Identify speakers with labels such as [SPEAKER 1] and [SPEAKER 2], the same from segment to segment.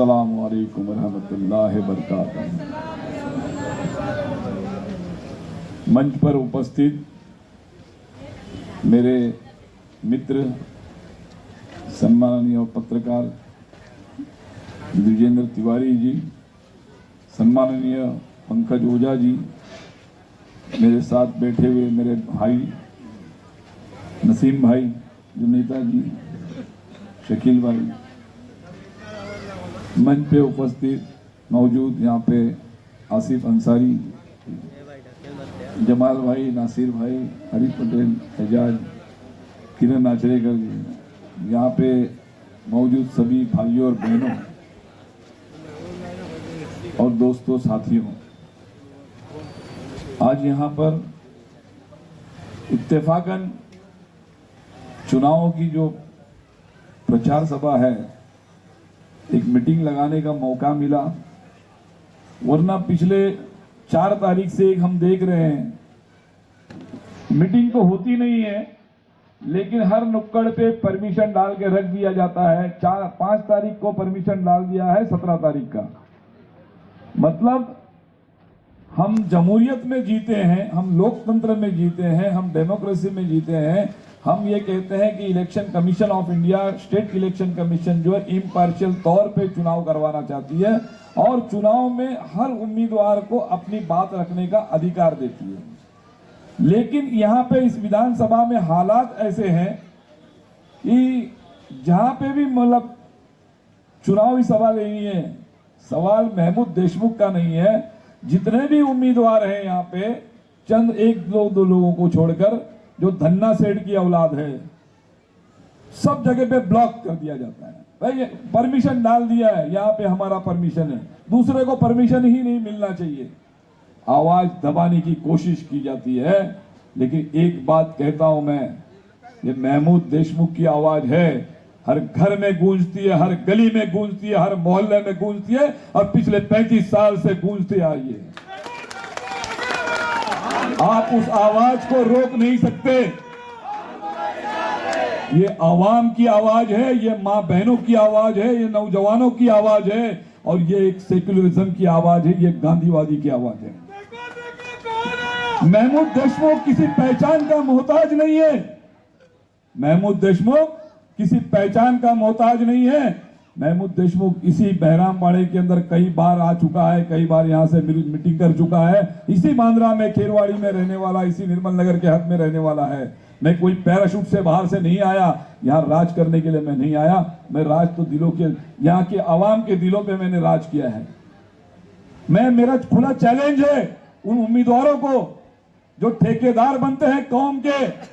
[SPEAKER 1] अस्सलामु अलैकुम रहमतुल्लाहि बरकातहू। मंच पर उपस्थित मेरे मित्र सम्माननीय पत्रकार विजेंद्र तिवारी जी, सम्माननीय पंकज ओझा जी, मेरे साथ बैठे हुए मेरे भाई नसीम भाई, जुनेता जी, शकील भाई, मंच पे उपस्थित मौजूद यहाँ पे आसिफ अंसारी, जमाल भाई, नासिर भाई, हरी पटेल, एजाज, किरण आचरेकर जी, यहाँ पे मौजूद सभी भाइयों और बहनों और दोस्तों साथियों, आज यहाँ पर इत्तेफाकन चुनावों की जो प्रचार सभा है, एक मीटिंग लगाने का मौका मिला। वरना पिछले 4 तारीख से एक हम देख रहे हैं, मीटिंग तो होती नहीं है लेकिन हर नुक्कड़ पे परमिशन डाल के रख दिया जाता है। 5 तारीख को परमिशन डाल दिया है, 17 तारीख का। मतलब हम जमहूरियत में जीते हैं, हम लोकतंत्र में जीते हैं, हम डेमोक्रेसी में जीते हैं। हम ये कहते हैं कि election commission of India, state election commission जो है इम्पार्शियल तौर पे चुनाव करवाना चाहती है और चुनाव में हर उम्मीदवार को अपनी बात रखने का अधिकार देती है। लेकिन यहाँ पे इस विधानसभा में हालात ऐसे हैं कि जहाँ पे भी मतलब चुनावी सभा लेनी है, सवाल महमूद देशमुख का नहीं है। जितने भी उम्मीदवार हैं यहाँ पे, चंद 1-2 लोगों को छोड़कर, जो धन्ना सेठ की औलाद है, सब जगह पे ब्लॉक कर दिया जाता है। भाई परमिशन डाल दिया है, यहाँ पे हमारा परमिशन है, दूसरे को परमिशन ही नहीं मिलना चाहिए। आवाज दबाने की कोशिश की जाती है। लेकिन एक बात कहता हूं मैं, ये महमूद देशमुख की आवाज है, हर घर में गूंजती है, हर गली में गूंजती है, हर मोहल्ले में गूंजती है और पिछले 35 साल से गूंजती आई है। आप उस आवाज को रोक नहीं सकते। ये आवाम की आवाज है, ये मां बहनों की आवाज है, ये नौजवानों की आवाज है और ये एक सेक्युलरिज्म की आवाज है, ये गांधीवादी की आवाज है। महमूद देशमुख किसी पहचान का मोहताज नहीं है। महमूद देशमुख किसी पहचान का मोहताज नहीं है। महमूद देशमुख इसी बहरामबाड़े के अंदर कई बार आ चुका है, कई बार यहां से मीटिंग कर चुका है। इसी बांद्रा में, खेरवाड़ी में रहने वाला, इसी निर्मल नगर के हद में रहने वाला है। मैं कोई पैराशूट से बाहर से नहीं आया, यहाँ राज करने के लिए मैं नहीं आया। मैं राज तो दिलों के, यहाँ के आवाम के दिलों पे मैंने राज किया है। मेरा खुला चैलेंज है उन उम्मीदवारों को जो ठेकेदार बनते हैं कौम के।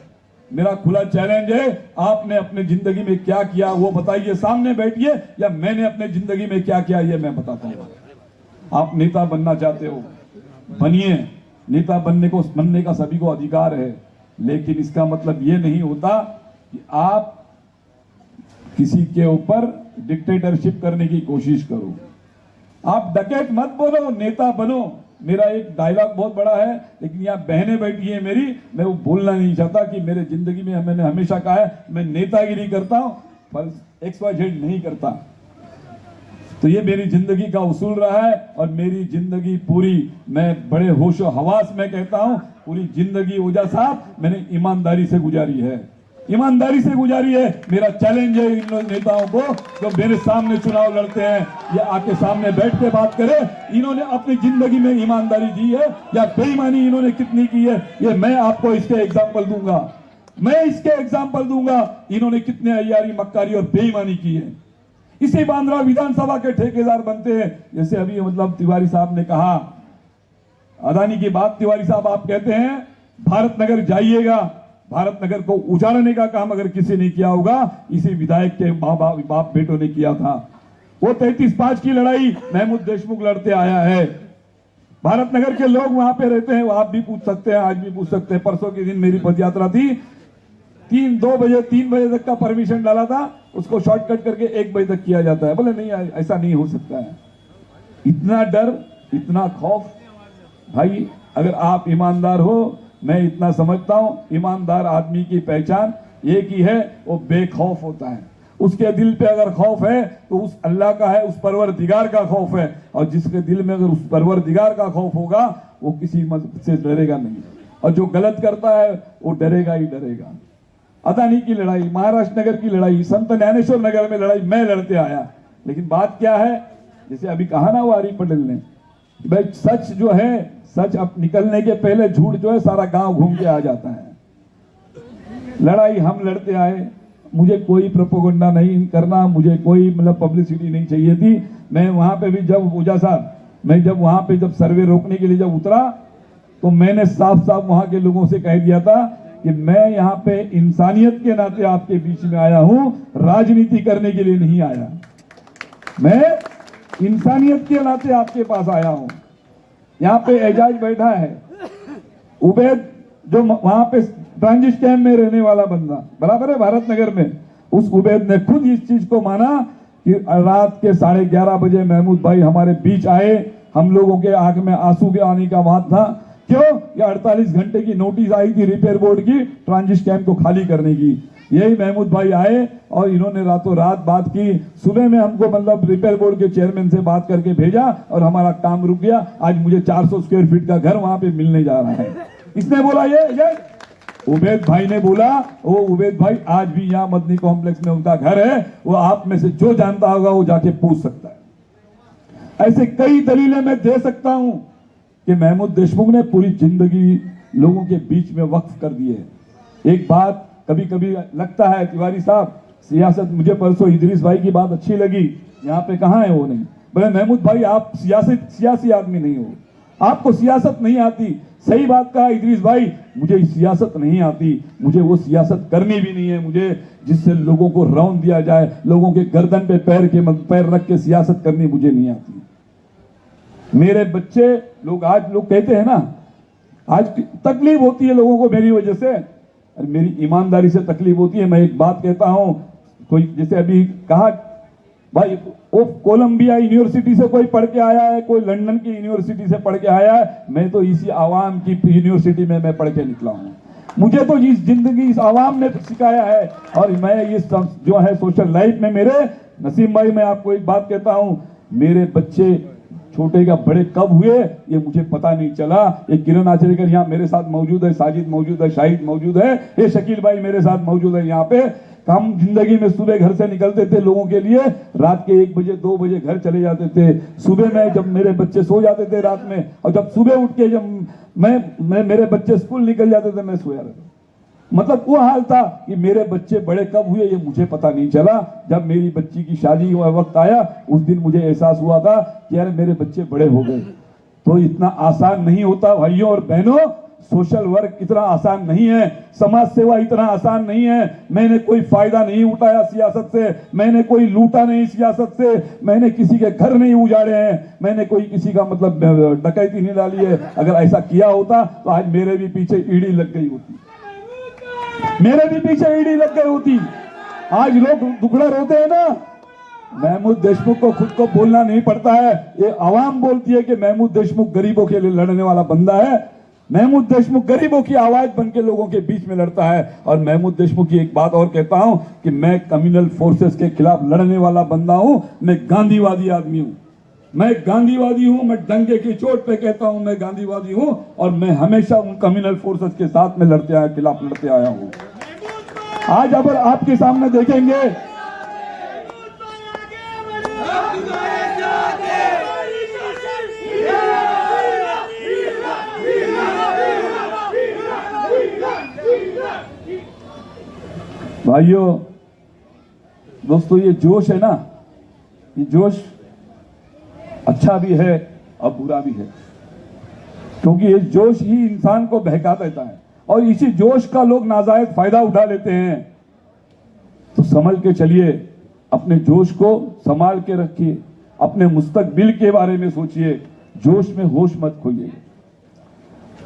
[SPEAKER 1] मेरा खुला चैलेंज है, आपने अपने जिंदगी में क्या किया वो बताइए, सामने बैठिए, या मैंने अपने जिंदगी में क्या किया ये मैं बताता हूं। आप नेता बनना चाहते हो, बनिए। नेता बनने का सभी को अधिकार है, लेकिन इसका मतलब ये नहीं होता कि आप किसी के ऊपर डिक्टेटरशिप करने की कोशिश करो। आप डकैत मत बोलो, नेता बनो। मेरा एक डायलॉग बहुत बड़ा है, लेकिन यहाँ बहनें बैठी है मेरी, मैं वो बोलना नहीं चाहता कि मेरे जिंदगी में मैंने हमेशा कहा है मैं नेतागिरी करता हूं पर XYZ नहीं करता। तो ये मेरी जिंदगी का उसूल रहा है और मेरी जिंदगी पूरी, मैं बड़े होशो हवास में कहता हूं, पूरी जिंदगी ओझा साहब मैंने ईमानदारी से गुजारी है, ईमानदारी से गुजारी है। मेरा चैलेंज है इन नेताओं को जो मेरे सामने चुनाव लड़ते हैं, ये आके सामने बैठ के बात करें, इन्होंने अपनी जिंदगी में ईमानदारी दी है या बेईमानी इन्होंने कितनी की है, ये मैं आपको इसके एग्जाम्पल दूंगा। मैं इसके एग्जाम्पल दूंगा, इन्होंने कितने अय्यारी, मक्कारी और बेईमानी की है। इसी बांद्रा विधानसभा के ठेकेदार बनते हैं। जैसे अभी मतलब तिवारी साहब ने कहा, अदानी की बात, तिवारी साहब आप कहते हैं भारत नगर जाइएगा, भारत नगर को उजाड़ने का काम अगर किसी ने किया होगा, इसी विधायक के बाप बेटों ने किया था। वो 33-5 की लड़ाई महमूद देशमुख लड़ते आया है। भारत नगर के लोग वहां पे रहते हैं, आप भी पूछ सकते हैं, आज भी पूछ सकते हैं। परसों के दिन मेरी पदयात्रा थी, 3 बजे तक का परमिशन डाला था, उसको शॉर्टकट करके 1 बजे तक किया जाता है। बोले नहीं, ऐसा नहीं हो सकता है। इतना डर, इतना खौफ। भाई अगर आप ईमानदार हो, मैं इतना समझता हूं, ईमानदार आदमी की पहचान एक ही है, वो बेखौफ होता है। उसके दिल पे अगर खौफ है तो उस अल्लाह का है, उस परवरदिगार का खौफ है। और जिसके दिल में अगर उस परवरदिगार का खौफ होगा वो किसी मजहब से डरेगा नहीं, और जो गलत करता है वो डरेगा ही डरेगा। अदानी की लड़ाई, महाराष्ट्र नगर की लड़ाई, संत ज्ञानेश्वर नगर में लड़ाई मैं लड़ते आया, लेकिन बात क्या है, जैसे अभी कहा ना वो आरिफ पटेल ने, भाई सच जो है, सच अब निकलने के पहले झूठ जो है सारा गांव घूम के आ जाता है। लड़ाई हम लड़ते आए, मुझे कोई प्रोपेगेंडा नहीं करना, मुझे कोई मतलब पब्लिसिटी नहीं चाहिए थी। मैं वहां पे भी जब ऊजा साहब, मैं जब वहां पे जब सर्वे रोकने के लिए जब उतरा तो मैंने साफ साफ वहां के लोगों से कह दिया था कि मैं यहाँ पे इंसानियत के नाते आपके बीच में आया हूं, राजनीति करने के लिए नहीं आया। मैं इंसानियत के नाते आपके पास आया हूं। यहाँ पे एजाज बैठा है, उबैद जो वहां पे ट्रांजिट कैंप में रहने वाला बंदा, बराबर है भारत नगर में, उस उबैद ने खुद इस चीज को माना कि रात के 11:30 बजे महमूद भाई हमारे बीच आए, हम लोगों के आंख में आंसू के आने का बात था। क्यों? ये 48 घंटे की नोटिस आई थी रिपेयर बोर्ड की ट्रांजिट कैंप को खाली करने की। यही महमूद भाई आए और इन्होंने रातों रात बात की। सुबह में हमको मतलब रिपेयर बोर्ड के चेयरमैन से बात करके भेजा और हमारा काम रुक गया। आज मुझे 400 स्क्वायर फीट का घर वहां पे मिलने जा रहा है। इसने बोला ये उबैद भाई ने बोला, वो उबैद भाई आज भी यहाँ मदनी कॉम्प्लेक्स में उनका घर है, वो आप में से जो जानता होगा वो जाके पूछ सकता है। ऐसे कई दलीलें मैं दे सकता हूं कि महमूद देशमुख ने पूरी जिंदगी लोगों के बीच में वक्फ कर दी है। एक बात कभी कभी लगता है तिवारी साहब, सियासत, मुझे परसों इदरीस भाई की बात अच्छी लगी, यहाँ पे कहाँ है वो नहीं, बोले महमूद भाई आप सियासी आदमी नहीं हो, आपको सियासत नहीं आती। सही बात कहा इदरीस भाई, मुझे सियासत नहीं आती, मुझे वो सियासत करनी भी नहीं है, मुझे जिससे लोगों को रौंद दिया जाए, लोगों के गर्दन पे पैर रख के सियासत करनी मुझे नहीं आती। मेरे बच्चे लोग, आज लोग कहते हैं ना, आज तकलीफ होती है लोगों को मेरी वजह से, मेरी ईमानदारी से तकलीफ होती है। मैं एक बात कहता हूं, कोई जैसे अभी कहा भाई वो कोलंबिया यूनिवर्सिटी से कोई पढ़ के आया है, कोई लंदन की यूनिवर्सिटी से पढ़ के आया है, मैं तो इसी आवाम की यूनिवर्सिटी में मैं पढ़ के निकला हूं। मुझे तो इस जिंदगी इस आवाम ने सिखाया है, और मैं ये जो है सोशल लाइफ में मेरे नसीम भाई, मैं आपको एक बात कहता हूं, मेरे बच्चे छोटे का बड़े कब हुए ये मुझे पता नहीं चला। ये किरण आचरेकर यहाँ मेरे साथ मौजूद है, साजिद मौजूद है, शाहिद मौजूद है, ये शकील भाई मेरे साथ मौजूद है यहाँ पे। हम जिंदगी में सुबह घर से निकलते थे लोगों के लिए, रात के 1 बजे 2 बजे घर चले जाते थे। सुबह में जब मेरे बच्चे सो जाते थे रात में, और जब सुबह उठ के जब मैं मेरे बच्चे स्कूल निकल जाते थे, मैं सोया रहता। मतलब वो हाल था कि मेरे बच्चे बड़े कब हुए ये मुझे पता नहीं चला। जब मेरी बच्ची की शादी का वक्त आया उस दिन मुझे एहसास हुआ था कि यार मेरे बच्चे बड़े हो गए। तो इतना आसान नहीं होता भाइयों और बहनों, सोशल वर्क इतना आसान नहीं है, समाज सेवा इतना आसान नहीं है। मैंने कोई फायदा नहीं उठाया सियासत से, मैंने कोई लूटा नहीं सियासत से, मैंने किसी के घर नहीं उजाड़े हैं, मैंने कोई किसी का मतलब डकैती नहीं डाली है। अगर ऐसा किया होता तो आज मेरे भी पीछे ईडी लग गई होती, मेरे भी पीछे ईडी लग गई होती। आज लोग दुखड़ा रोते हैं ना, महमूद देशमुख को खुद को बोलना नहीं पड़ता है, ये आवाम बोलती है कि महमूद देशमुख गरीबों के लिए लड़ने वाला बंदा है। महमूद देशमुख गरीबों की आवाज बन के लोगों के बीच में लड़ता है। और महमूद देशमुख की एक बात और कहता हूं कि मैं कम्युनल फोर्सेस के खिलाफ लड़ने वाला बंदा हूं, मैं गांधीवादी आदमी हूं, मैं गांधीवादी हूं, मैं डंके की चोट पे कहता हूं मैं गांधीवादी हूं, और मैं हमेशा उन कम्युनल फोर्सेस के साथ में खिलाफ लड़ते आया हूं। आज अगर आपके सामने देखेंगे, भाइयों दोस्तों, ये जोश है ना, ये जोश अच्छा भी है और बुरा भी है, क्योंकि ये जोश ही इंसान को बहका देता है और इसी जोश का लोग नाजायज फायदा उठा लेते हैं। तो संभल के चलिए, अपने जोश को संभाल के रखिए, अपने मुस्तकबिल के बारे में सोचिए, जोश में होश मत खोइए,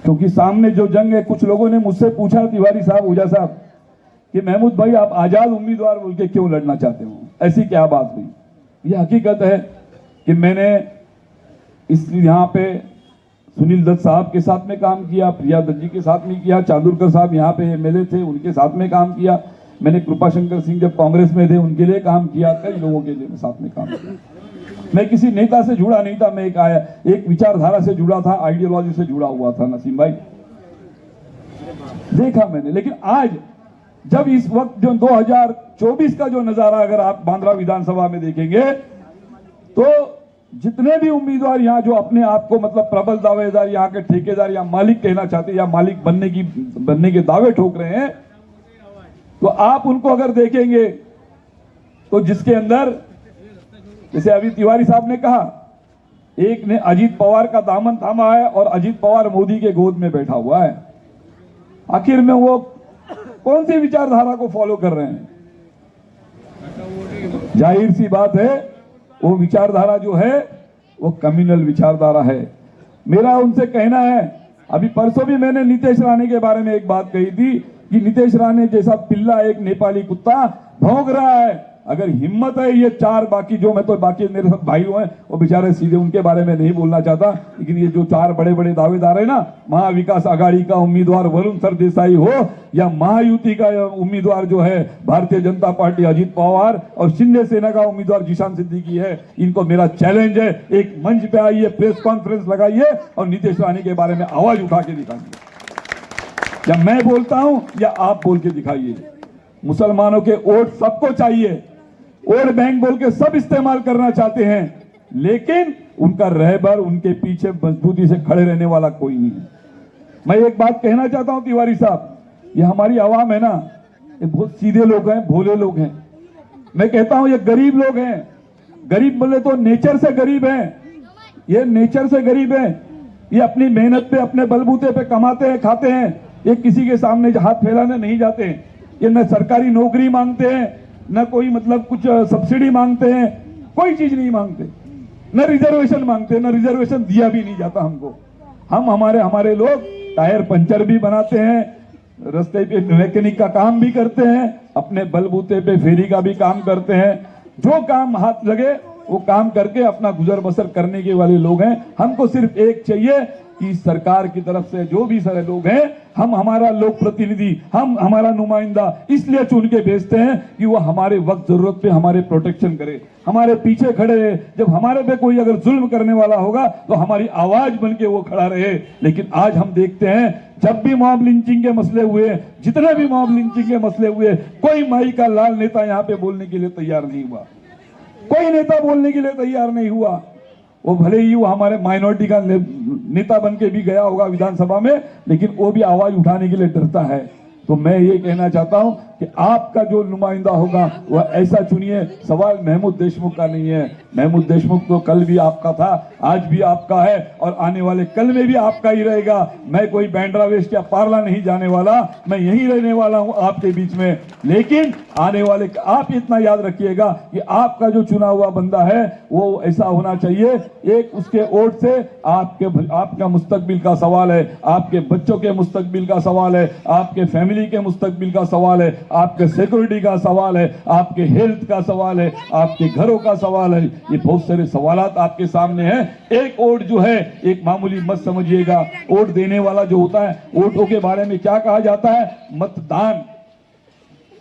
[SPEAKER 1] क्योंकि सामने जो जंग है, कुछ लोगों ने मुझसे पूछा तिवारी साहब, ऊजा साहब, कि महमूद भाई आप आजाद उम्मीदवार बोल के क्यों लड़ना चाहते हो, ऐसी क्या बात हुई। यह हकीकत है कि मैंने इस यहाँ पे सुनील दत्त साहब के साथ में काम किया, प्रिया दत्त जी के साथ में किया, चांदुरकर साहब यहाँ पे एमएलए थे, उनके साथ में काम किया। मैंने कृपाशंकर सिंह जब कांग्रेस में थे उनके लिए काम किया, कई लोगों के लिए साथ में काम किया। मैं किसी नेता से जुड़ा नहीं था, मैं एक विचारधारा से जुड़ा था, आइडियोलॉजी से जुड़ा हुआ था नसीम भाई, देखा मैंने। लेकिन आज जब इस वक्त जो 2024 का जो नजारा अगर आप बांद्रा विधानसभा में देखेंगे तो जितने भी उम्मीदवार यहाँ जो अपने आप को मतलब प्रबल दावेदार, यहाँ के ठेकेदार या मालिक कहना चाहते हैं या मालिक बनने के दावे ठोक रहे हैं, तो आप उनको अगर देखेंगे तो जिसके अंदर जैसे अभी तिवारी साहब ने कहा, एक ने अजीत पवार का दामन थामा है और अजीत पवार मोदी के गोद में बैठा हुआ है। आखिर में वो कौन सी विचारधारा को फॉलो कर रहे हैं? जाहिर सी बात है वो विचारधारा जो है वो कम्युनल विचारधारा है। मेरा उनसे कहना है, अभी परसों भी मैंने नीतीश राणे के बारे में एक बात कही थी कि नीतीश राणे जैसा पिल्ला एक नेपाली कुत्ता भौंक रहा है। अगर हिम्मत है ये चार बाकी जो मैं तो बाकी मेरे सब भाई हैं वो बेचारे सीधे उनके बारे में नहीं बोलना चाहता, लेकिन ये जो चार बड़े बड़े दावेदार है ना, महाविकास आघाड़ी का उम्मीदवार वरुण सरदेसाई हो या महायुति का उम्मीदवार जो है भारतीय जनता पार्टी अजीत पवार और शिंदे सेना का उम्मीदवार जिशान सिद्दीकी है, इनको मेरा चैलेंज है, एक मंच पे आइए, प्रेस कॉन्फ्रेंस लगाइए और नीतीश राणे के बारे में आवाज उठा के दिखाइए। या मैं बोलता हूं या आप बोल के दिखाइए। मुसलमानों के वोट सबको चाहिए, वोट बैंक बोल के सब इस्तेमाल करना चाहते हैं, लेकिन उनका रहबर उनके पीछे मजबूती से खड़े रहने वाला कोई नहीं है। मैं एक बात कहना चाहता हूं तिवारी साहब, ये हमारी आवाम है ना, ये बहुत सीधे लोग हैं, भोले लोग हैं। मैं कहता हूं ये गरीब लोग हैं। गरीब बोले तो नेचर से गरीब हैं, ये नेचर से गरीब हैं। ये अपनी मेहनत पे अपने बलबूते पे कमाते हैं, खाते हैं। ये किसी के सामने हाथ फैलाने नहीं जाते। ये न सरकारी नौकरी मांगते हैं, न कोई मतलब कुछ सब्सिडी मांगते हैं, कोई चीज नहीं मांगते, न रिजर्वेशन मांगते, न रिजर्वेशन दिया भी नहीं जाता हमको। हम हमारे लोग टायर पंचर भी बनाते हैं, रास्ते पे मैकेनिक का काम भी करते हैं, अपने बलबूते पे फेरी का भी काम करते हैं। जो काम हाथ लगे वो काम करके अपना गुजर बसर करने के वाले लोग हैं। हमको सिर्फ एक चाहिए कि सरकार की तरफ से जो भी सारे लोग हैं, हम हमारा लोक प्रतिनिधि, हम हमारा नुमाइंदा इसलिए चुन के भेजते हैं कि वो हमारे वक्त जरूरत पे हमारे प्रोटेक्शन करे, हमारे पीछे खड़े रहे। जब हमारे पे कोई अगर जुल्म करने वाला होगा तो हमारी आवाज बन के वो खड़ा रहे। लेकिन आज हम देखते हैं जब भी मॉब लिंचिंग के मसले हुए, जितने भी मॉब लिंचिंग के मसले हुए, कोई माई का लाल नेता यहाँ पे बोलने के लिए तैयार नहीं हुआ, कोई नेता बोलने के लिए तैयार नहीं हुआ। वो भले ही वो हमारे माइनॉरिटी का नेता बन के भी गया होगा विधानसभा में, लेकिन वो भी आवाज उठाने के लिए डरता है। तो मैं ये कहना चाहता हूं कि आपका जो नुमाइंदा होगा वह ऐसा चुनिए। सवाल महमूद देशमुख का नहीं है। महमूद देशमुख तो कल भी आपका था, आज भी आपका है और आने वाले कल में भी आपका ही रहेगा। मैं कोई बैंड्रा वेस्ट या पार्ला नहीं जाने वाला, मैं यहीं रहने वाला हूं आपके बीच में। लेकिन आने वाले आप इतना याद रखिएगा कि आपका जो चुना हुआ बंदा है वो ऐसा होना चाहिए, एक उसके वोट से आपका मुस्तकबिल का सवाल है, आपके बच्चों के मुस्तकबिल का सवाल है, आपके फैमिली के मुस्तकबिल का सवाल है, आपके सिक्योरिटी का सवाल है, आपके हेल्थ का सवाल है, आपके घरों का सवाल है। ये बहुत सारे सवालात आपके सामने हैं। एक वोट जो है एक मामूली मत समझिएगा। वोट देने वाला जो होता है, वोटों के बारे में क्या कहा जाता है? मतदान,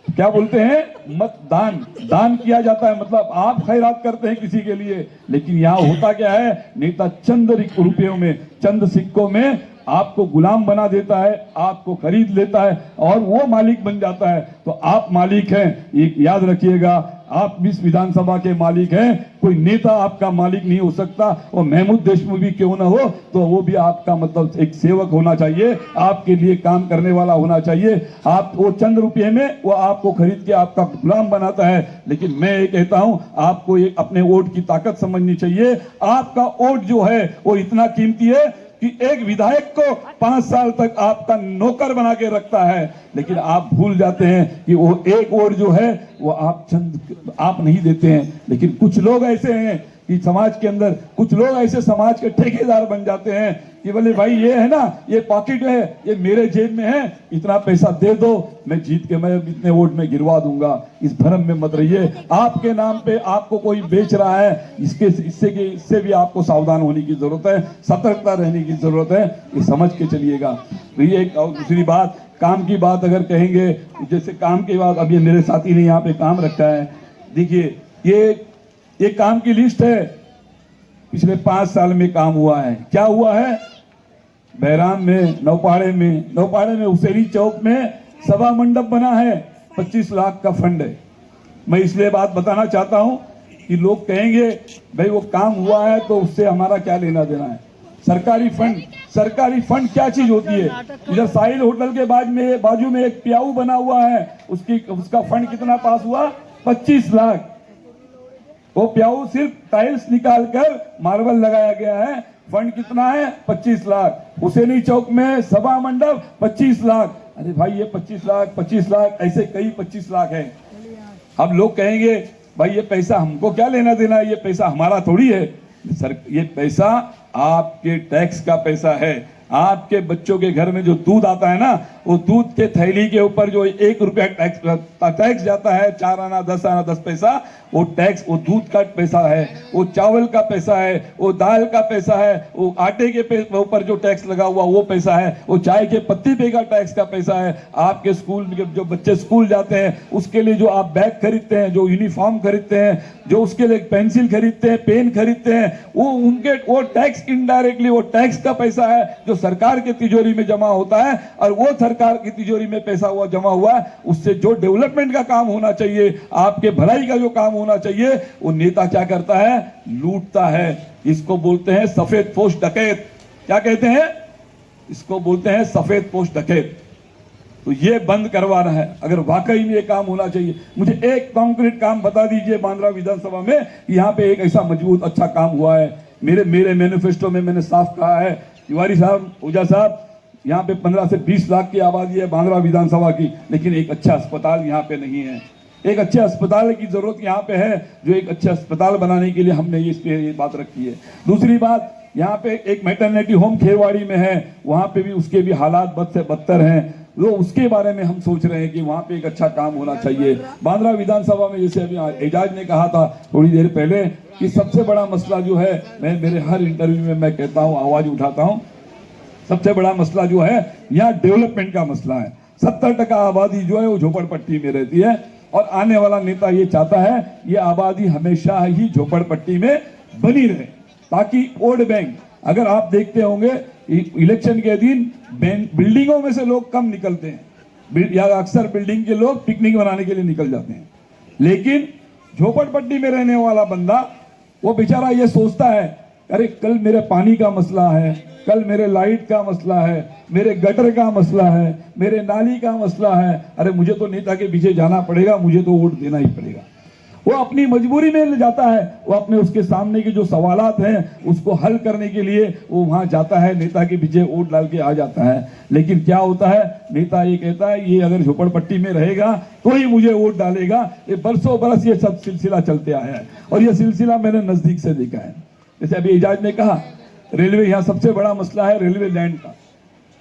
[SPEAKER 1] क्या बोलते हैं? मतदान, दान किया जाता है, मतलब आप खैरात करते हैं किसी के लिए। लेकिन यहाँ होता क्या है, नेता चंद रुपयों में, चंद सिक्कों में आपको गुलाम बना देता है, आपको खरीद लेता है और वो मालिक बन जाता है। तो आप मालिक हैं, एक याद रखिएगा, आप इस विधानसभा के मालिक हैं, कोई नेता आपका मालिक नहीं हो सकता। और महमूद देशमुख भी क्यों ना हो तो वो भी आपका मतलब एक सेवक होना चाहिए, आपके लिए काम करने वाला होना चाहिए। आप वो चंद रुपये में वो आपको खरीद के आपका गुलाम बनाता है। लेकिन मैं ये कहता हूं, आपको एक अपने वोट की ताकत समझनी चाहिए। आपका वोट जो है वो इतना कीमती है कि एक विधायक को 5 साल तक आपका नौकर बना के रखता है। लेकिन आप भूल जाते हैं कि वो एक वोट जो है वो आप नहीं देते हैं। लेकिन कुछ लोग ऐसे हैं कि समाज के अंदर कुछ लोग ऐसे समाज के ठेकेदार बन जाते हैं कि बोले भाई ये है ना, ये पॉकेट है, ये मेरे जेब में है, इतना पैसा दे दो, मैं जीत के मैं इतने वोट में गिरवा दूंगा। इस भ्रम में मत रहिए। आपके नाम पे आपको कोई बेच रहा है, इससे भी आपको सावधान होने की जरूरत है, सतर्कता रहने की जरूरत है। ये समझ के चलिएगा। तो ये एक और दूसरी बात काम की बात अगर कहेंगे, जैसे काम की बात, अब ये मेरे साथी ने यहाँ पे काम रखा है, देखिए ये काम की लिस्ट है। पिछले 5 साल में काम हुआ है, क्या हुआ है? बहराम में, नौपाड़े में हुसैनी चौक में सभा मंडप बना है, 25 लाख का फंड है। मैं इसलिए बात बताना चाहता हूं कि लोग कहेंगे भाई वो काम हुआ है तो उससे हमारा क्या लेना देना है। सरकारी फंड क्या चीज होती है? इधर साहिल होटल के बाजू में एक प्याऊ बना हुआ है, उसका फंड कितना पास हुआ? 25 लाख। वो प्याऊ सिर्फ टाइल्स निकाल कर मार्बल लगाया गया है, फंड कितना है? 25 लाख। हुसैनी चौक में सभा मंडप 25 लाख। अरे भाई ये 25 लाख ऐसे कई 25 लाख है। अब लोग कहेंगे भाई ये पैसा हमको क्या लेना देना है, ये पैसा हमारा थोड़ी है। सर ये पैसा आपके टैक्स का पैसा है। आपके बच्चों के घर में जो दूध आता है ना, वो दूध के थैली के ऊपर जो 1 रुपया टैक्स जाता है, 4 आना 10 आना 10 पैसा, वो टैक्स, वो दूध का पैसा है, वो चावल का पैसा है, वो दाल का पैसा है, वो आटे के ऊपर जो टैक्स लगा हुआ वो पैसा है, वो चाय के पत्ती पे का टैक्स का पैसा है। आपके स्कूल में जो बच्चे स्कूल जाते हैं उसके लिए जो आप बैग खरीदते हैं, जो यूनिफॉर्म खरीदते हैं, जो उसके लिए पेंसिल खरीदते हैं, पेन खरीदते हैं, वो टैक्स इनडायरेक्टली वो टैक्स का पैसा है जो सरकार के तिजोरी में जमा होता है। और वो सरकार की तिजोरी में पैसा हुआ जमा हुआ है, उससे जो डेवलपमेंट का काम होना चाहिए, आपके भलाई का जो काम होना चाहिए, वो नेता क्या करता है? लूटता है। इसको बोलते हैं सफेद पोश डकैत। क्या कहते हैं? इसको बोलते हैं सफेद पोश डकैत। तो ये बंद करवाना है अगर वाकई में ये काम होना चाहिए। मुझे एक कॉन्क्रीट काम बता दीजिए बांद्रा विधानसभा में कि यहाँ पे एक ऐसा मजबूत अच्छा काम हुआ है। मेरे मैनिफेस्टो में मैंने साफ कहा है, तिवारी साहब, ओझा साहब, यहाँ पे 15 से 20 लाख की आबादी है बांद्रा विधानसभा की, लेकिन एक अच्छा अस्पताल यहाँ पे नहीं है। एक अच्छे अस्पताल की जरूरत यहाँ पे है, जो एक अच्छे अस्पताल बनाने के लिए हमने इस पे ये बात रखी है। दूसरी बात, यहाँ पे एक मैटरनिटी होम खेरवाड़ी में है, वहाँ पे भी उसके भी हालात बद से बदतर हैं। तो उसके बारे में हम सोच रहे हैं कि वहाँ पे एक अच्छा काम होना चाहिए। बांद्रा विधानसभा में जैसे अभी एजाज ने कहा था थोड़ी देर पहले कि सबसे बड़ा मसला जो है, मैं मेरे हर इंटरव्यू में मैं कहता हूँ, आवाज उठाता हूँ, सबसे बड़ा मसला जो है यहाँ डेवलपमेंट का मसला है। 70% आबादी जो है वो झोपड़पट्टी में रहती है और आने वाला नेता ये चाहता है ये आबादी हमेशा ही झोपड़पट्टी में बनी रहे, ताकि वोट बैंक, अगर आप देखते होंगे इलेक्शन के दिन बिल्डिंगों में से लोग कम निकलते हैं, या अक्सर बिल्डिंग के लोग पिकनिक मनाने के लिए निकल जाते हैं, लेकिन झोपड़पट्टी में रहने वाला बंदा वो बेचारा ये सोचता है अरे कल मेरे पानी का मसला है, कल मेरे लाइट का मसला है, मेरे गटर का मसला है, मेरे नाली का मसला है, अरे मुझे तो नेता के पीछे जाना पड़ेगा, मुझे तो वोट देना ही पड़ेगा। वो अपनी मजबूरी में ले जाता है, वो अपने उसके सामने के जो सवालात हैं उसको हल करने के लिए वो वहां जाता है, नेता के पीछे वोट डाल के आ जाता है। लेकिन क्या होता है, नेता ये कहता है ये अगर झोपड़पट्टी में रहेगा तो ही मुझे वोट डालेगा। ये बरसों बरस ये सब सिलसिला चलते आया है और ये सिलसिला मैंने नजदीक से देखा है। जैसे अभी एजाज ने कहा, रेलवे, यहाँ सबसे बड़ा मसला है रेलवे लैंड का।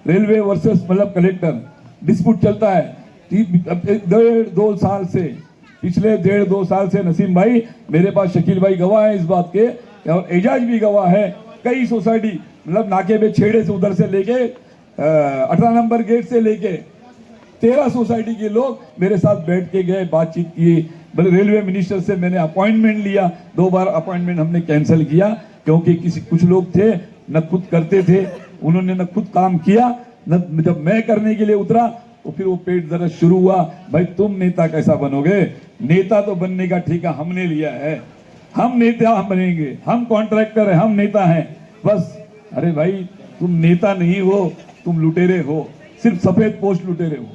[SPEAKER 1] रेलवे वर्सेस मतलब कलेक्टर डिस्प्यूट चलता है 1.5-2 साल से, पिछले 1.5-2 साल से। नसीम भाई, मेरे पास शकील भाई गवाह है इस बात के, और एजाज भी गवाह है। कई सोसाइटी मतलब नाके पे छेड़े से उधर से लेके 18 नंबर गेट से लेके 13 सोसाइटी के लोग मेरे साथ बैठ के गए, बातचीत की। रेलवे मिनिस्टर से मैंने अपॉइंटमेंट लिया, 2 बार अपॉइंटमेंट हमने कैंसिल किया क्योंकि कुछ लोग थे न खुद करते थे, उन्होंने न खुद काम किया, न जब मैं करने के लिए उतरा तो फिर वो पेट दर्द शुरू हुआ। भाई तुम नेता कैसा बनोगे? नेता तो बनने का ठेका हमने लिया है, हम नेता हम बनेंगे, हम कॉन्ट्रैक्टर है, हम नेता हैं बस। अरे भाई तुम नेता नहीं हो, तुम लुटेरे हो, सिर्फ सफेद पोस्ट लुटेरे हो।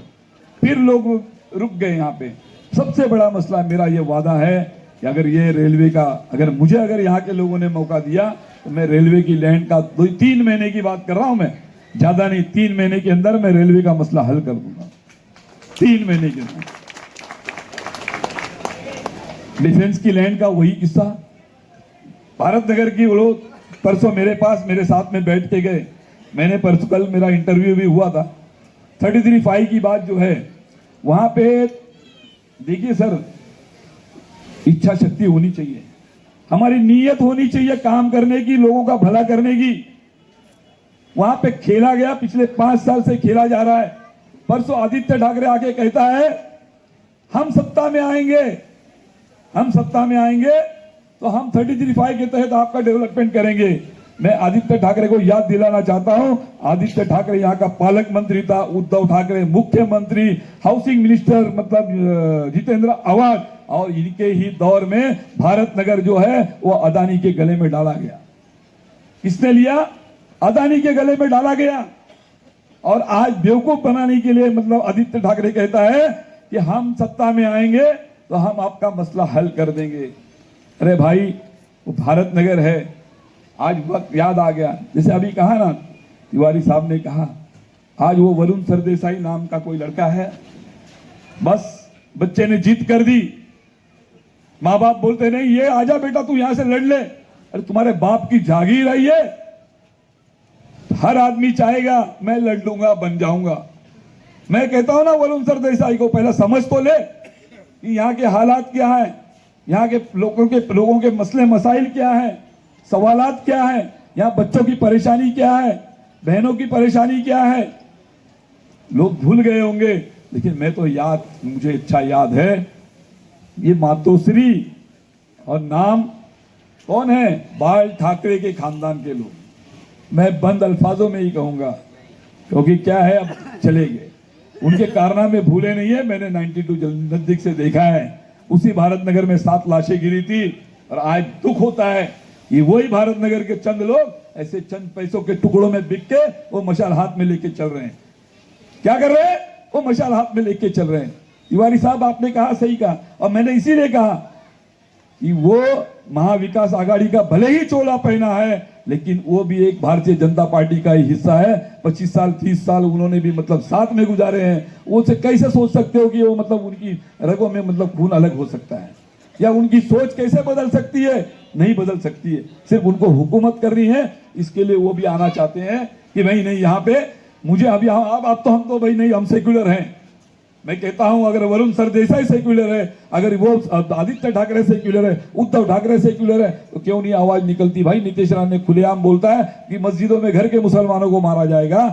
[SPEAKER 1] फिर लोग रुक गए यहाँ पे। सबसे बड़ा मसला मेरा ये वादा है कि अगर ये रेलवे का, अगर यहाँ के लोगों ने मौका दिया तो मैं रेलवे की लैंड का 2-3 महीने की बात कर रहा हूं, मैं ज्यादा नहीं, 3 महीने के अंदर मैं रेलवे का मसला हल कर दूंगा, 3 महीने के अंदर। डिफेंस की लैंड का वही किस्सा, भारत नगर की वो लोग परसों मेरे साथ में बैठ के गए। मैंने परसों, कल मेरा इंटरव्यू भी हुआ था। 33(5) की बात जो है वहां पे, देखिए सर, इच्छा शक्ति होनी चाहिए, हमारी नीयत होनी चाहिए काम करने की, लोगों का भला करने की। वहां पे खेला गया, पिछले 5 साल से खेला जा रहा है। परसों आदित्य ठाकरे आके कहता है हम सत्ता में आएंगे, हम सत्ता में आएंगे तो हम 33(5) के तहत आपका डेवलपमेंट करेंगे। मैं आदित्य ठाकरे को याद दिलाना चाहता हूं, आदित्य ठाकरे यहाँ का पालक मंत्री था, उद्धव ठाकरे मुख्यमंत्री, हाउसिंग मिनिस्टर मतलब जितेंद्र आवाज, और इनके ही दौर में भारत नगर जो है वो अदानी के गले में डाला गया। किसने लिया? अदानी के गले में डाला गया। और आज बेवकूफ बनाने के लिए मतलब आदित्य ठाकरे कहता है कि हम सत्ता में आएंगे तो हम आपका मसला हल कर देंगे। अरे भाई, वो भारत नगर है, आज वक्त याद आ गया। जैसे अभी कहा ना, तिवारी साहब ने कहा, आज वो वरुण सरदेसाई नाम का कोई लड़का है, बस बच्चे ने जीत कर दी। माँ बाप बोलते नहीं, ये आजा बेटा तू यहां से लड़ ले। अरे तुम्हारे बाप की जागीर है ये। हर आदमी चाहेगा मैं लड़ लूंगा, बन जाऊंगा। मैं कहता हूं ना वरुण सरदेसाई को, पहले समझ तो ले कि यहाँ के हालात क्या है, यहाँ के लोगों के मसले मसाइल क्या है, सवालात क्या है, यहाँ बच्चों की परेशानी क्या है, बहनों की परेशानी क्या है। लोग भूल गए होंगे, लेकिन मैं तो मुझे अच्छा याद है। ये मातोश्री और नाम कौन है? बाल ठाकरे के खानदान के लोग। मैं बंद अल्फाजों में ही कहूंगा, क्योंकि क्या है, अब चले गए। उनके कारनामे भूले नहीं है। मैंने 92 नजदीक से देखा है। उसी भारत नगर में 7 लाशें गिरी थी, और आज दुख होता है कि वही भारत नगर के चंद लोग ऐसे चंद पैसों के टुकड़ों में बिक के वो मशाल हाथ में लेके चल रहे हैं। क्या कर रहे हैं? वो मशाल हाथ में लेके चल रहे हैं। तिवारी साहब, आपने कहा, सही कहा, और मैंने इसीलिए कहा कि वो महाविकास आघाड़ी का भले ही चोला पहना है, लेकिन वो भी एक भारतीय जनता पार्टी का ही हिस्सा है। 25 साल 30 साल उन्होंने भी मतलब साथ में गुजारे हैं। वो से कैसे सोच सकते हो कि वो मतलब उनकी रगों में मतलब खून अलग हो सकता है, या उनकी सोच कैसे बदल सकती है? नहीं बदल सकती है। सिर्फ उनको हुकूमत करनी है, इसके लिए वो भी आना चाहते हैं कि भाई नहीं, यहाँ पे मुझे अभी अब तो हम तो भाई नहीं, हम सेक्युलर हैं। मैं कहता हूं, अगर वरुण सरदेसाई सेक्युलर है, अगर वो आदित्य ठाकरे सेक्युलर है, उद्धव ठाकरे सेक्युलर है, तो क्यों नहीं आवाज निकलती? भाई नीतीश राणा ने खुलेआम बोलता है कि मस्जिदों में घर के मुसलमानों को मारा जाएगा।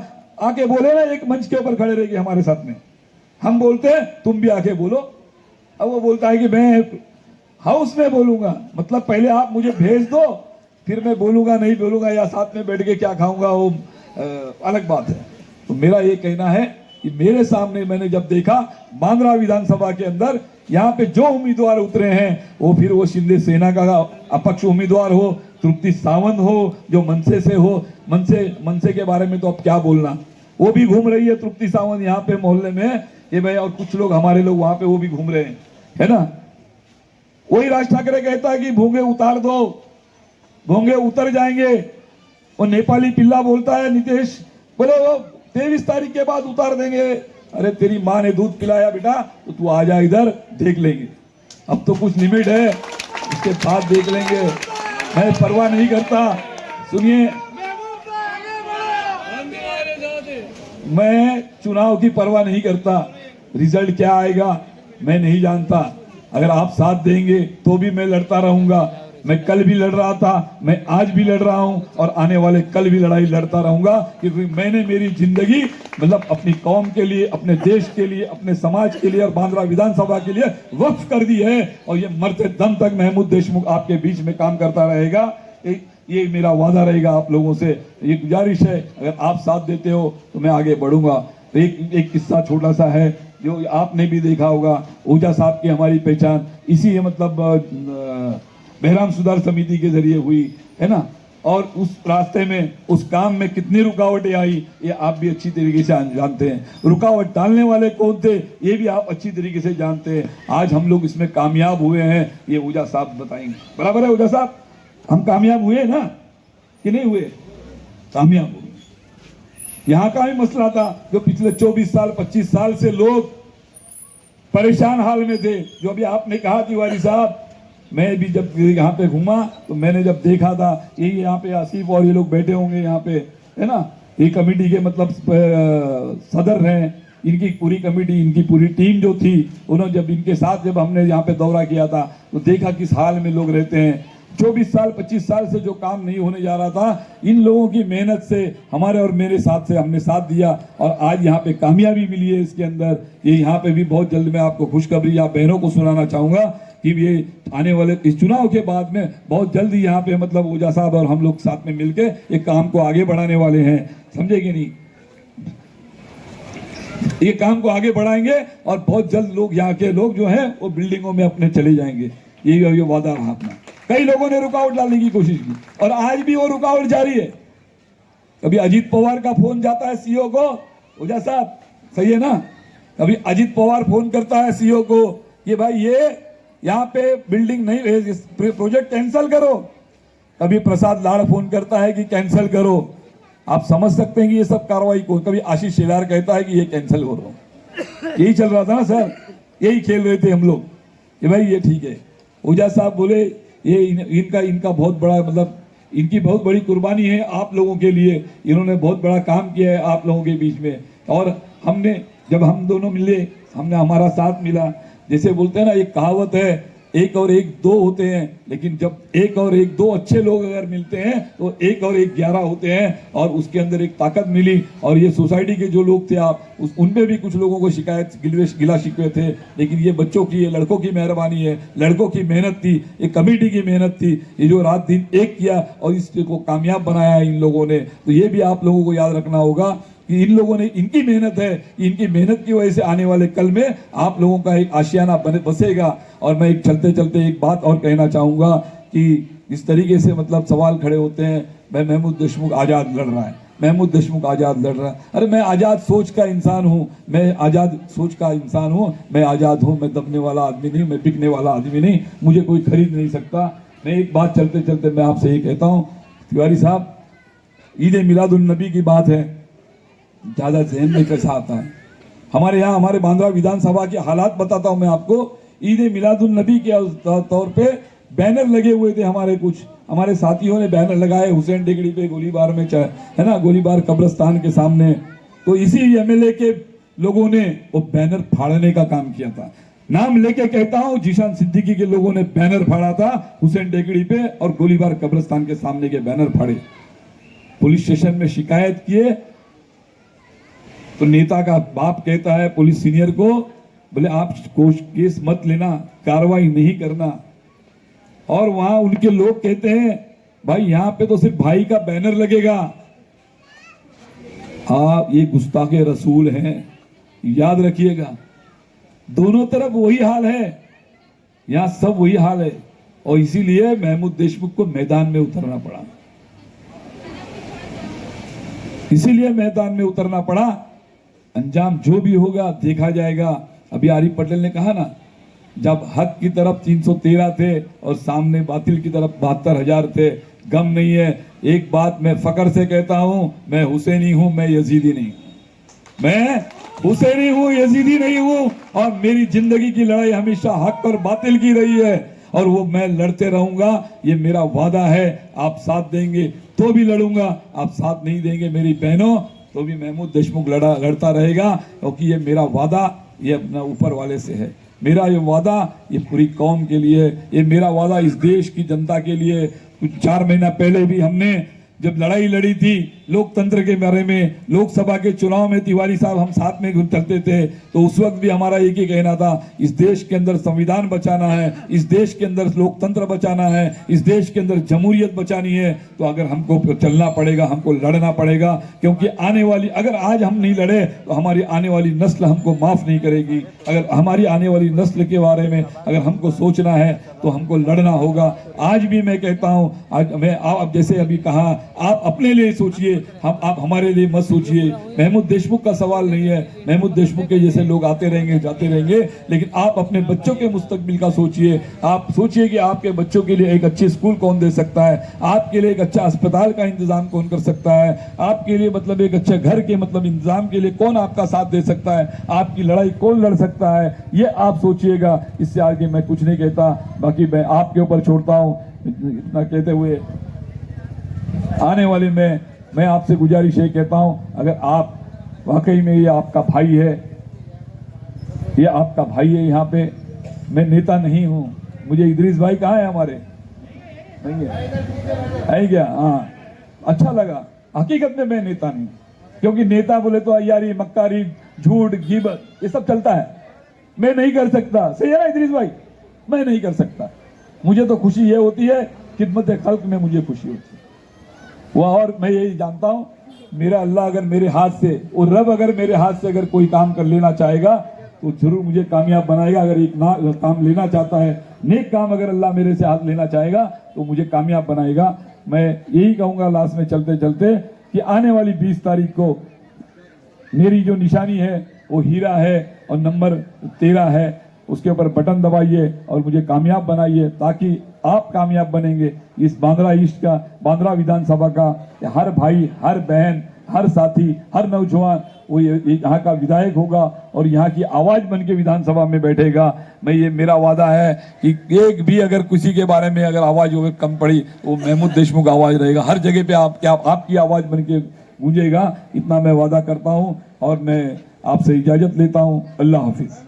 [SPEAKER 1] आके बोले ना, एक मंच के ऊपर खड़े रहेगी हमारे साथ में। हम बोलते हैं तुम भी आके बोलो। अब वो बोलता है कि मैं हाउस में बोलूंगा। मतलब पहले आप मुझे भेज दो, फिर मैं बोलूंगा नहीं बोलूंगा, या साथ में बैठ के क्या खाऊंगा, वो अलग बात है। तो मेरा ये कहना है कि मेरे सामने मैंने जब देखा बांद्रा विधानसभा के अंदर, यहाँ पे जो उम्मीदवार उतरे हैं, वो फिर वो शिंदे सेना का अपक्ष उम्मीदवार हो, तृप्ति सावंत हो, जो मनसे से हो, मनसे के बारे में तो अब क्या बोलना, वो भी घूम रही है तृप्ति सावंत यहाँ पे मोहल्ले में, ये भाई, और कुछ लोग हमारे लोग वहां पे वो भी घूम रहे हैं, है ना। वही राज ठाकरे कहता है कि भोंगे उतार दो, भोंगे उतर जाएंगे। वो नेपाली पिल्ला बोलता है नीतीश, बोले वो 23 तारीख के बाद उतार देंगे। अरे तेरी माँ ने दूध पिलाया बेटा, तो तू आ जा इधर, देख लेंगे। अब तो कुछ लिमिट है, उसके बाद देख लेंगे। मैं परवाह नहीं करता। सुनिए, मैं चुनाव की परवाह नहीं करता, रिजल्ट क्या आएगा मैं नहीं जानता। अगर आप साथ देंगे तो भी मैं लड़ता रहूंगा। मैं कल भी लड़ रहा था, मैं आज भी लड़ रहा हूं, और आने वाले कल भी लड़ाई लड़ता रहूंगा, क्योंकि मैंने मेरी जिंदगी मतलब अपनी कौम के लिए, अपने देश के लिए, अपने समाज के लिए और बांद्रा विधानसभा के लिए वक्फ कर दी है। और ये मरते दम तक महमूद देशमुख आपके बीच में काम करता रहेगा। ये मेरा वादा रहेगा आप लोगों से। ये गुजारिश है, अगर आप साथ देते हो तो मैं आगे बढ़ूंगा। एक किस्सा छोटा सा है जो आपने भी देखा होगा। ऊजा साहब की हमारी पहचान इसी मतलब बहराम सुधार समिति के जरिए हुई, है ना। और उस रास्ते में, उस काम में कितनी रुकावटें आई, ये आप भी अच्छी तरीके से जानते हैं। रुकावट डालने वाले कौन थे, ये भी आप अच्छी तरीके से जानते हैं। आज हम लोग इसमें कामयाब हुए हैं, ये ऊजा साहब बताएंगे। बराबर है ऊजा साहब, हम कामयाब हुए ना कि नहीं हुए? कामयाब हुए। यहाँ का भी मसला था, जो पिछले 24 साल 25 साल से लोग परेशान हाल में थे, जो अभी आपने कहा तिवारी साहब, मैं भी जब यहाँ पे घूमा तो मैंने जब देखा था, यही यहाँ पे आसिफ और ये लोग बैठे होंगे यहाँ पे, है ना, ये कमेटी के मतलब सदर हैं, इनकी पूरी कमेटी, इनकी पूरी टीम जो थी, उन्होंने जब इनके साथ जब हमने यहाँ पे दौरा किया था तो देखा किस हाल में लोग रहते हैं। 24 साल 25 साल से जो काम नहीं होने जा रहा था, इन लोगों की मेहनत से हमारे और मेरे साथ से हमने साथ दिया और आज यहाँ पे कामयाबी मिली है इसके अंदर। ये यहाँ पे भी बहुत जल्द मैं आपको खुशखबरी आप बहनों को सुनाना चाहूंगा कि ये आने वाले इस चुनाव के बाद में बहुत जल्दी यहाँ पे मतलब ओझा साहब और हम लोग साथ में मिलके एक काम को आगे बढ़ाने वाले हैं, समझे कि नहीं। ये काम को आगे बढ़ाएंगे और बहुत जल्द लोग यहाँ के लोग जो हैं वो बिल्डिंगों में अपने चले जाएंगे, ये वादा रहा अपना। कई लोगों ने रुकावट डालने की कोशिश की और आज भी वो रुकावट जारी है। कभी अजीत पवार का फोन जाता है सीईओ को, ओझा साहब सही है ना, कभी अजीत पवार फोन करता है सीईओ को कि भाई ये यहाँ पे बिल्डिंग नहीं है, प्रोजेक्ट कैंसिल करो। कभी प्रसाद लाड़ फोन करता है कि कैंसिल करो। आप समझ सकते हैं कि ये सब कार्रवाई को, कभी आशीष शेलार कहता है कि ये कैंसिल हो रहा हूं। यही चल रहा था ना सर, यही खेल रहे थे हम लोग कि भाई ये ठीक है। ओझा साहब बोले ये इनका बहुत बड़ा मतलब इनकी बहुत बड़ी कुर्बानी है आप लोगों के लिए, इन्होंने बहुत बड़ा काम किया है आप लोगों के बीच में। और हमने जब हम दोनों मिले, हमने हमारा साथ मिला। जैसे बोलते हैं ना, एक कहावत है, एक और एक दो होते हैं, लेकिन जब एक और एक दो अच्छे लोग अगर मिलते हैं तो एक और एक 11 होते हैं। और उसके अंदर एक ताकत मिली। और ये सोसाइटी के जो लोग थे आप उनमें भी कुछ लोगों को शिकायत गिला शिकवे थे, लेकिन ये बच्चों की, ये लड़कों की मेहरबानी है, लड़कों की मेहनत थी, ये कमेटी की मेहनत थी, ये जो रात दिन एक किया और इसको कामयाब बनाया है इन लोगों ने। तो ये भी आप लोगों को याद रखना होगा कि इन लोगों ने, इनकी मेहनत है, इनकी मेहनत की वजह से आने वाले कल में आप लोगों का एक आशियाना बसेगा। और मैं एक चलते चलते एक बात और कहना चाहूंगा कि इस तरीके से मतलब सवाल खड़े होते हैं, मैं महमूद देशमुख आजाद लड़ रहा है, महमूद देशमुख आजाद लड़ रहा है। अरे मैं आजाद सोच का इंसान हूँ, मैं आजाद सोच का इंसान हूँ, मैं आजाद हूँ, मैं दबने वाला आदमी नहीं, मैं बिकने वाला आदमी नहीं, मुझे कोई खरीद नहीं सकता। मैं एक बात चलते चलते मैं आपसे ये कहता हूँ तिवारी साहब, ईद मिलादुन नबी की बात है, ज्यादा जहन में कैसा आता है। हमारे यहाँ हमारे बांद्रा विधानसभा के हालात बताता हूं मैं आपको। ईद मिलादुन नबी के तौर पे बैनर लगे हुए थे, हमारे साथियों ने बैनर लगाए हुसैन टेकड़ी पे, गोलीबार में है ना, गोलीबार कब्रिस्तान के सामने। तो इसी एमएलए के लोगों ने वो बैनर फाड़ने का काम किया था। नाम लेके कहता हूं, जीशान सिद्दीकी के लोगों ने बैनर फाड़ा था हुसैन टेकड़ी पे और गोलीबार कब्रिस्तान के सामने के बैनर फाड़े। पुलिस स्टेशन में शिकायत किए तो नेता का बाप कहता है पुलिस सीनियर को, बोले आप केस मत लेना, कार्रवाई नहीं करना। और वहां उनके लोग कहते हैं भाई यहां पे तो सिर्फ भाई का बैनर लगेगा। हाँ, ये गुस्ताखे रसूल हैं, याद रखिएगा। दोनों तरफ वही हाल है, यहां सब वही हाल है। और इसीलिए महमूद देशमुख को मैदान में उतरना पड़ा, इसीलिए मैदान में उतरना पड़ा। अंजाम जो भी होगा देखा जाएगा। अभी आरिफ पटेल ने कहा ना, जब हक की तरफ 313 थे और सामने बातिल की तरफ 72,000 थे, गम नहीं है। एक बात मैं फकर से कहता हूं, मैं हुसैनी हूं, मैं यजीदी नहीं। मैं हुसैनी हूं, यजीदी नहीं हूं। और मेरी जिंदगी की लड़ाई हमेशा हक और बातिल की रही है और वो मैं लड़ते रहूंगा, ये मेरा वादा है। आप साथ देंगे तो भी लड़ूंगा, आप साथ नहीं देंगे मेरी बहनों तो भी महमूद देशमुख लड़ता रहेगा, क्योंकि ये मेरा वादा ये अपना ऊपर वाले से है। मेरा ये वादा ये पूरी कौम के लिए, ये मेरा वादा इस देश की जनता के लिए। कुछ 4 महीना पहले भी हमने जब लड़ाई लड़ी थी लोकतंत्र के बारे में, लोकसभा के चुनाव में तिवारी साहब हम साथ में चलते थे, तो उस वक्त भी हमारा एक ही कहना था, इस देश के अंदर संविधान बचाना है, इस देश के अंदर लोकतंत्र बचाना है, इस देश के अंदर जमहूरियत बचानी है। तो अगर हमको चलना पड़ेगा, हमको लड़ना पड़ेगा, क्योंकि आने वाली, अगर आज हम नहीं लड़े तो हमारी आने वाली नस्ल हमको माफ नहीं करेगी। अगर हमारी आने वाली नस्ल के बारे में अगर हमको सोचना है तो हमको लड़ना होगा। आज भी मैं कहता हूं, आज मैं आप जैसे अभी कहा, आप अपने लिए सोचिए, आप हमारे लिए मत सोचिए। महमूद देशमुख का सवाल नहीं है, महमूद देशमुख के जैसे लोग आते रहेंगे जाते रहेंगे, लेकिन आप अपने बच्चों के मुस्तकबिल का सोचिए। आप सोचिए कि आपके बच्चों के लिए एक अच्छी स्कूल कौन दे सकता है, आपके लिए एक अच्छा अस्पताल का इंतजाम कौन कर सकता है, आपके लिए मतलब एक अच्छे घर के मतलब इंतजाम के लिए कौन आपका साथ दे सकता है, आपकी लड़ाई कौन लड़ सकता है, ये आप सोचिएगा। इससे आगे मैं कुछ नहीं कहता, बाकी मैं आपके ऊपर छोड़ता हूं। इतना कहते हुए आने वाले में मैं आपसे गुजारिश ये कहता हूं, अगर आप वाकई में ये आपका भाई है, ये आपका भाई है, यहाँ पे मैं नेता नहीं हूं। मुझे इदरीस भाई कहाँ है हमारे, नहीं है क्या? हाँ, अच्छा लगा। हकीकत में मैं नेता नहीं, क्योंकि नेता बोले तो अय्यारी, मक्कारी, झूठ, गिबत ये सब चलता है। मैं नहीं कर सकता, सही है ना इदरीस भाई? मैं नहीं कर सकता। मुझे तो खुशी ये होती है, खिदमत खल्क में मुझे खुशी होती है वो। और मैं यही जानता हूं, मेरा अल्लाह अगर मेरे हाथ से और रब अगर मेरे हाथ से अगर कोई काम कर लेना चाहेगा तो जरूर मुझे कामयाब बनाएगा। अगर एक काम लेना चाहता है, नेक काम अगर अल्लाह मेरे से हाथ लेना चाहेगा तो मुझे कामयाब बनाएगा। मैं यही कहूंगा लास्ट में चलते चलते कि आने वाली 20 तारीख को मेरी जो निशानी है वो हीरा है और नंबर 13 है। उसके ऊपर बटन दबाइए और मुझे कामयाब बनाइए, ताकि आप कामयाब बनेंगे। इस बांद्रा ईस्ट का, बांद्रा विधानसभा का हर भाई, हर बहन, हर साथी, हर नौजवान वो यहाँ का विधायक होगा और यहाँ की आवाज बन के विधानसभा में बैठेगा। मैं ये मेरा वादा है कि एक भी अगर किसी के बारे में अगर आवाज कम पड़ी, वो महमूद देशमुख आवाज रहेगा हर जगह पे। आपकी आवाज बन के गूंजेगा, इतना मैं वादा करता हूँ और मैं आपसे इजाजत लेता हूँ। अल्लाह हाफिज।